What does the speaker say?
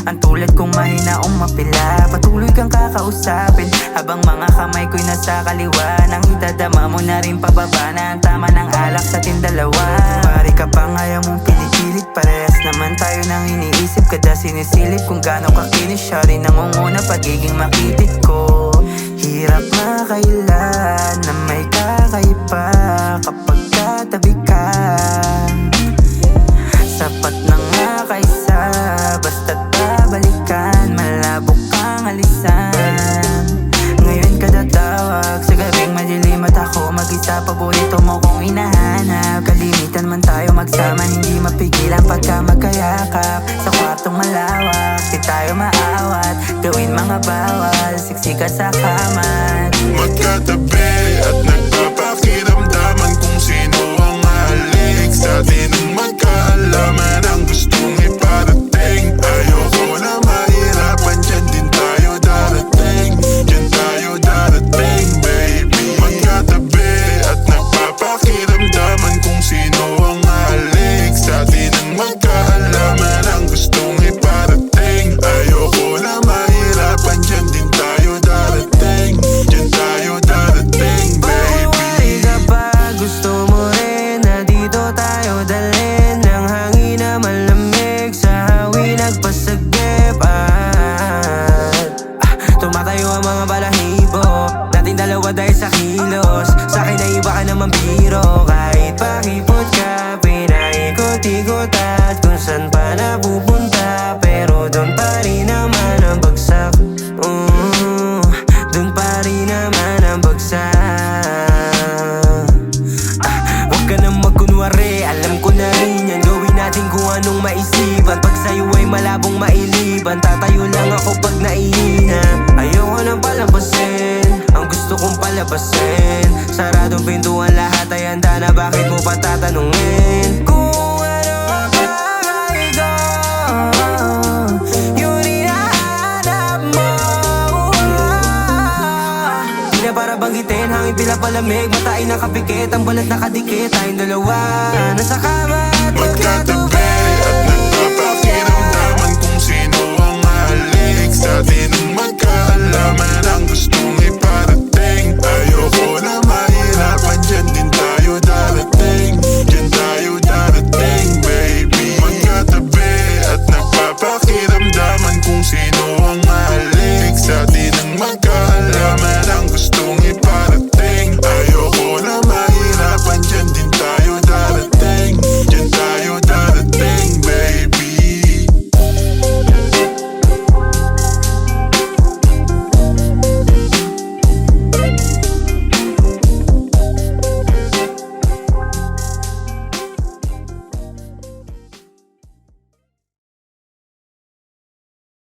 Ang tulad kong mahina o mapila, patuloy kang kakausapin habang mga kamay ko'y nasa kaliwa. Nang itadama mo na rin pababa na ang tama ng alak sa ating dalawa. Pari ka pang ayaw mong pinipilit, parehas naman tayo nang iniisip. Kada sinisilip kung gaano kakinis, siya rin nangunguna pagiging makitit ko. Hirap makailan na may kakaiba kapag katabi ka. Sapat na nga kaysa basta't babalikan, malabo kang alisan. Ngayon kada tawag sa gabing madilim at ako mag-isa, paborito mo kong hinahanap. Kalimitan man tayo magsama, hindi mapigilan pagka magkayakap. Sa kwartong malawak, di tayo maawat, gawin mga bawal, siksika sa kamat. Magkatabi at nagpapakiramdaman kung sino ang halik sa atin ang magkaalaman ang gustong iparating. Ayoko na mahirapan, dyan din tayo darating. Dyan tayo darating, baby. Magkatabi at nagpapakiramdaman kung sino ang halik sa atin ang magkaalaman ang gustong iparating. Ayoko na mahirapan, dyan din tayo darating. Dyan tayo darating, baby. Buhay ka ba? Gusto mo rin na dito tayo dalhin ng hangin na malamig sa hawi nagpasagip at tumatayo ang mga balahibo nating dalawa dahil sa kilos. Sa'kin ay iba ka naman biro, kahit pakipot ka pinaikot-ikot at kung saan pa napupunta, pero doon pa rin naman ang bagsak. Doon pa rin naman ang bagsak. Huwag ka nang magkunwari, alam ko na rin yan. Gawin natin kung anong maisipan. Pag sa'yo ay malabong mailiban, tatayo lang ako pag naihina. Ayoko nang palabasin ang gusto kong palabasin. Saradong pintuan lahat ay handa na, bakit mo pa tatanungin? Kung ano ang bagay ko, yun hinahanap mo. Di na para banggitin, hangin pila palamig, mata ay nakapikit, ang balat nakadikit. Tayong dalawa nasa kama at magkatabi.